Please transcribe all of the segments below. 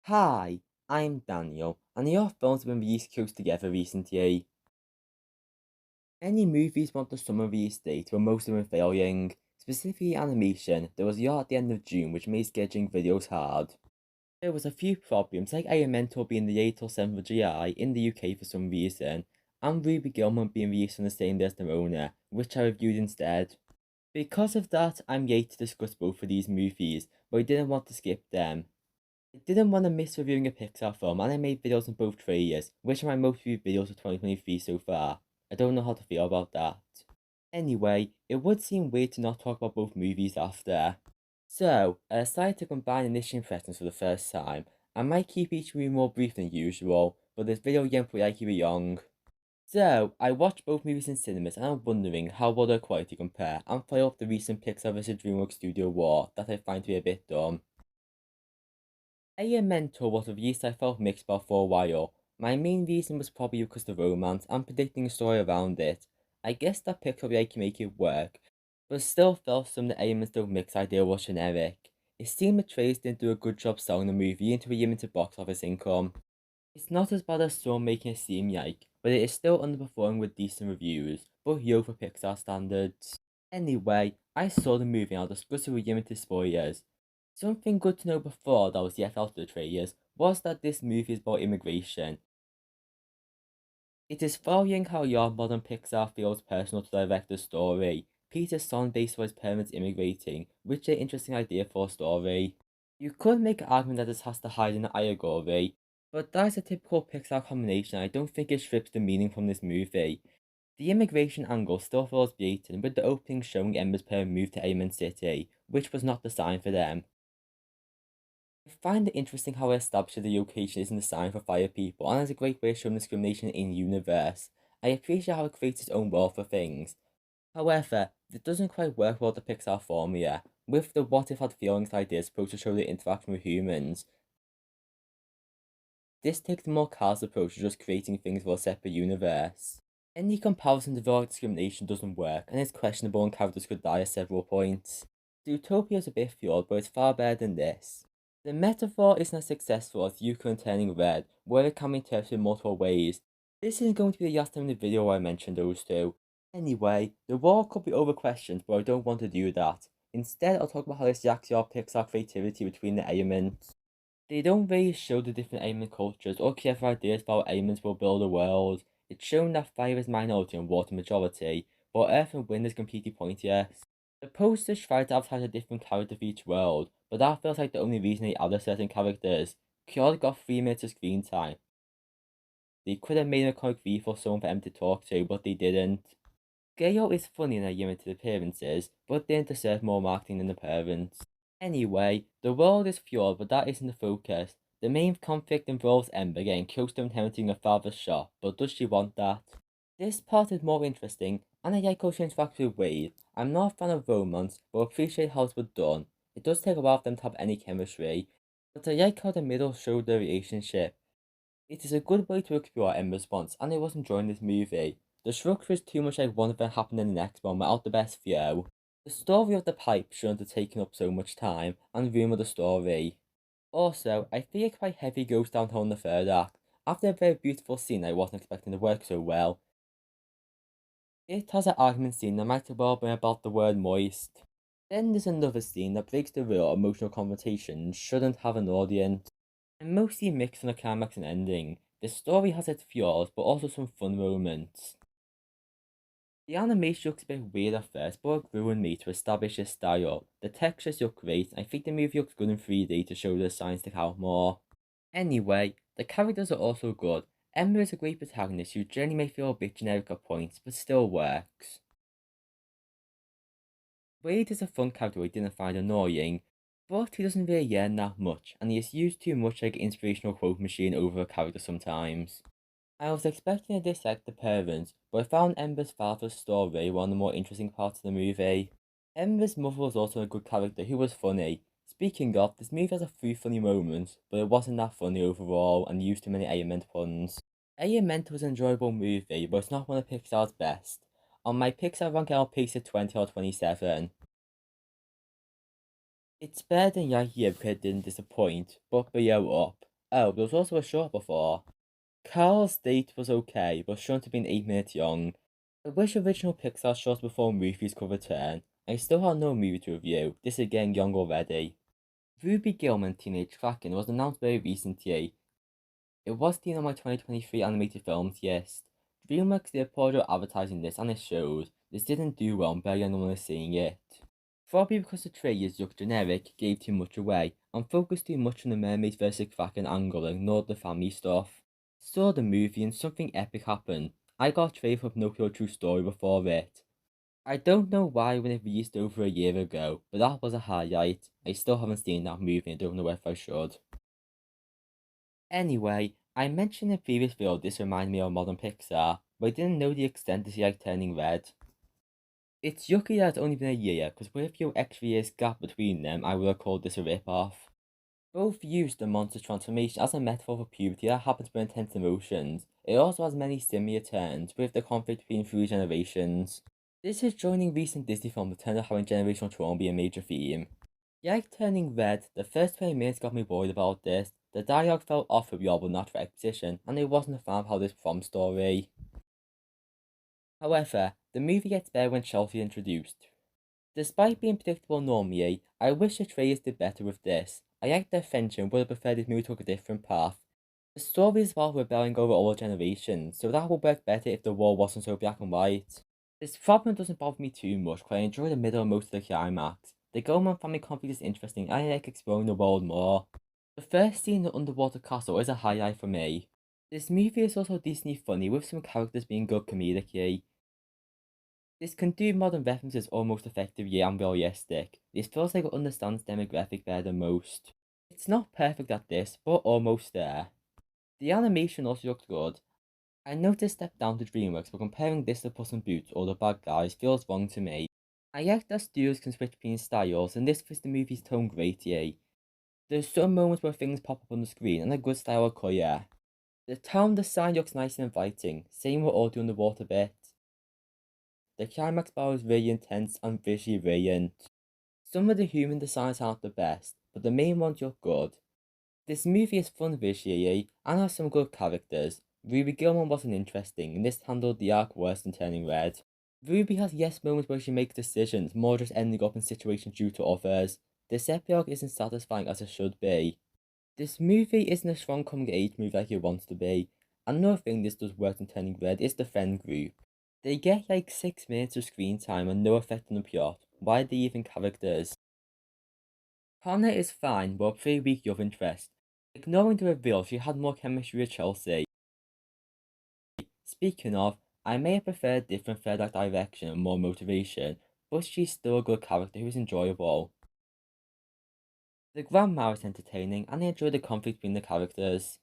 Hi, I'm Daniel, and your films have been released close together recently. Many movies want the summer release date, but most of them are failing. Specifically animation, there was a yacht at the end of June which made scheduling videos hard. There was a few problems, like Elemental being the 8th or 7th of July in the UK for some reason, and Ruby Gillman being released on the same day as Nerona, which I reviewed instead. Because of that, I'm yet to discuss both of these movies, but I didn't want to skip them. I didn't want to miss reviewing a Pixar film, and I made videos on both trailers, which are my most viewed videos of 2023 so far. I don't know how to feel about that. Anyway, it would seem weird to not talk about both movies after. So, I decided to combine initial impressions for the first time. I might keep each review more brief than usual, but this video again will likely be young. So, I watched both movies in cinemas and I'm wondering how will their quality compare and follow up the recent Pixar vs Dreamwork studio war that I find to be a bit dumb. Mentor was a release I felt mixed about for a while. My main reason was probably because the romance and predicting a story around it. I guess that Pixar really can make it work, but still felt some of the elements don't mix idea was generic. It seemed the trailers didn't do a good job selling the movie into a limited box office income. It's not as bad as some making it seem like, but it is still underperforming with decent reviews, but low for Pixar standards. Anyway, I saw the movie and I'll discuss it with limited spoilers. Something good to know before that was yet out of the trailers was that this movie is about immigration. It is following how your modern Pixar feels personal to direct the story. Peter's son based on his parents immigrating, which is an interesting idea for a story. You could make an argument that this has to hide in an allegory, but that is a typical Pixar combination. I don't think it strips the meaning from this movie. The immigration angle still feels blatant, with the opening showing Ember's parents move to Almond City, which was not designed for them. I find it interesting how it establishes the location isn't designed for fire people, and has a great way of showing discrimination in universe. I appreciate how it creates its own world for things. However, it doesn't quite work well with the Pixar formula, with the what if had feelings idea supposed to show the interaction with humans. This takes a more casual approach to just creating things for a separate universe. Any comparison to real discrimination doesn't work, and it's questionable and characters could die at several points. The Utopia is a bit flawed, but it's far better than this. The metaphor isn't as successful as Yukon turning red, where it can be interpreted in multiple ways. This isn't going to be the last time in the video where I mention those two. Anyway, the war could be over questioned, but I don't want to do that. Instead, I'll talk about how this yaks your Pixar creativity between the elements. They don't really show the different alien cultures or clever ideas about how aliens will build a world. It's shown that fire is minority and water majority, but earth and wind is completely pointless. The posters try to advertise a different character for each world, but that feels like the only reason they added certain characters. Kyoto got 3 minutes of screen time. They could have made a comic V for someone for them to talk to, but they didn't. Gale is funny in their limited appearances, but didn't deserve more marketing than the parents. Anyway, the world is flawed, but that isn't the focus. The main conflict involves Ember getting close to inheriting her father's shop, but does she want that? This part is more interesting, and I like how she interacts with Wade. I'm not a fan of romance, but appreciate how it was done. It does take a while for them to have any chemistry, but I like how the middle showed their relationship. It is a good way to explore Ember's response, and I was enjoying this movie. The structure is too much like one event happened in the next one without the best flow. The story of the pipe shouldn't have taken up so much time, and room of the story. Also, I feel it quite heavy goes downhill in the third act. After a very beautiful scene, I wasn't expecting to work so well. It has an argument scene that might have well been about the word moist. Then there's another scene that breaks the real emotional confrontation and shouldn't have an audience. I'm mostly mixed on the climax and ending. The story has its flaws, but also some fun moments. The animation looks a bit weird at first, but it grew on me to establish its style. The textures look great, and I think the movie looks good in 3D to show the science stick out more. Anyway, the characters are also good. Emma is a great protagonist who generally may feel a bit generic at points, but still works. Wade is a fun character I didn't find annoying, but he doesn't really learn that much, and he is used too much like an inspirational quote machine over a character sometimes. I was expecting to dislike the parents, but I found Ember's father's story one of the more interesting parts of the movie. Ember's mother was also a good character who was funny. Speaking of, this movie has a few funny moments, but it wasn't that funny overall and used too many Element puns. Element was an enjoyable movie, but it's not one of Pixar's best. On my Pixar ranking, I'll place it 20 or 27. It's better than Yankee because it didn't disappoint, but below up. Oh, there was also a short before. Carl's date was okay, but shouldn't have been 8 minutes young. I wish original Pixar shorts before movies could return. I still have no movie to review. This is getting young already. Ruby Gillman Teenage Kraken was announced very recently. It was seen on my 2023 animated films list. Dreamwork did poor job advertising this, and it shows. This didn't do well, and barely anyone is seeing it. Probably because the trailers looked generic, gave too much away, and focused too much on the mermaid versus Kraken angle and ignored the family stuff. Saw the movie and something epic happened. I got a trailer for Pinocchio True Story before it. I don't know why when it released over a year ago, but that was a highlight. I still haven't seen that movie and don't know if I should. Anyway, I mentioned in a previous video this reminded me of modern Pixar, but I didn't know the extent this like turning red. It's yucky that it's only been a year, because with a few extra years gap between them, I would have called this a rip-off. Both used the monster's transformation as a metaphor for puberty that happens with intense emotions. It also has many similar turns, with the conflict between three generations. This is joining recent Disney films that turned out having generational trauma be a major theme. Yike turning red, the first 20 minutes got me worried about this. The dialogue felt off with Yob but not for exposition, and I wasn't a fan of how this from story. However, the movie gets better when Chelsea is introduced. Despite being predictable normally, I wish the trailers did better with this. I liked their friendship and would have preferred this movie took a different path. The story is about rebelling over all generations, so that would work better if the war wasn't so black and white. This problem doesn't bother me too much, because I enjoy the middle and most of the climax. The Gillman family conflict is interesting, and I like exploring the world more. The first scene in the underwater castle is a highlight for me. This movie is also decently funny, with some characters being good comedically. This can do modern references almost effectively and realistic. This feels like it understands demographic better than most. It's not perfect at this, but almost there. The animation also looks good. I noticed step down to Dreamworks, but comparing this to Puss in Boots or The Bad Guys feels wrong to me. I like that studios can switch between styles, and this fits the movie's tone greatly. There's some moments where things pop up on the screen, and a good style of colour. The town design looks nice and inviting, same with all the underwater bits. The climax battle is really intense and visually brilliant. Some of the human designs aren't the best, but the main ones look good. This movie is fun visually and has some good characters. Ruby Gillman wasn't interesting, and this handled the arc worse than turning red. Ruby has yes moments where she makes decisions, more just ending up in situations due to others. This epilogue isn't satisfying as it should be. This movie isn't a strong coming age movie like it wants to be. Another thing this does worse than turning red is the friend group. They get like 6 minutes of screen time and no effect on the plot. Why are they even characters? Connor is fine, but a pretty weak love interest. Ignoring the reveal, she had more chemistry with Chelsea. Speaking of, I may have preferred a different third act direction and more motivation, but she's still a good character who is enjoyable. The grandma is entertaining, and I enjoy the conflict between the characters.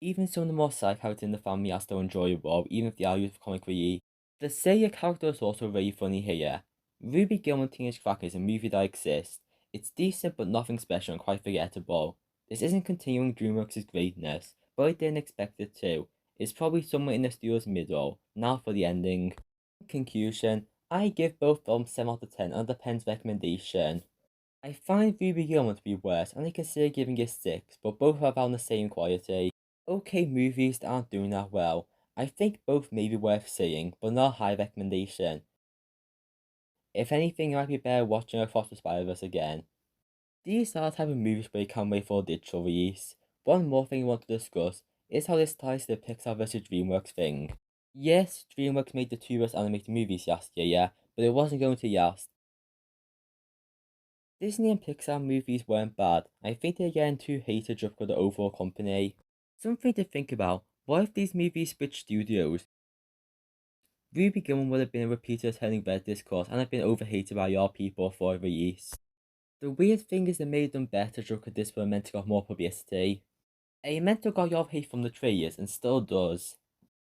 Even some of the more side characters in the family are still enjoyable, even if they are used for comic relief. The Seiya character is also very funny here. Ruby Gillman Teenage Kraken is a movie that exists. It's decent but nothing special and quite forgettable. This isn't continuing DreamWorks' greatness, but I didn't expect it to. It's probably somewhere in the studio's middle. Now for the ending. In conclusion, I give both films 7 out of 10 and depends recommendation. I find Ruby Gillman to be worse and I consider giving it 6, but both are around the same quality. Okay movies that aren't doing that well. I think both may be worth seeing, but not a high recommendation. If anything, it might be better watching Across the Spider-Verse again. These are the type of movies where you can't wait for a digital release. One more thing I want to discuss is how this ties to the Pixar vs Dreamworks thing. Yes, Dreamworks made the two best animated movies last year, yeah, but it wasn't going to last. Disney and Pixar movies weren't bad. I think they're getting too hated just for the overall company. Something to think about, what if these movies switched studios? Ruby Gillman would have been a repeater turning red discourse and have been overhated by your people for a release. The weird thing is they made them better just because this were meant to got more publicity. It meant to got your hate from the trailers and still does.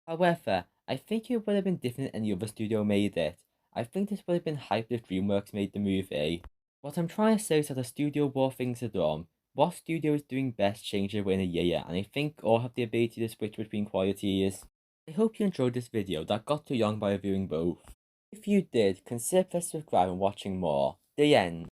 However, I think it would have been different if any other studio made it. I think this would have been hyped if Dreamworks made the movie. What I'm trying to say is that the studio war things are dumb. What studio is doing best changes within a year, and I think all have the ability to switch between qualities. I hope you enjoyed this video that got too young by reviewing both. If you did, consider subscribing and watching more. The end.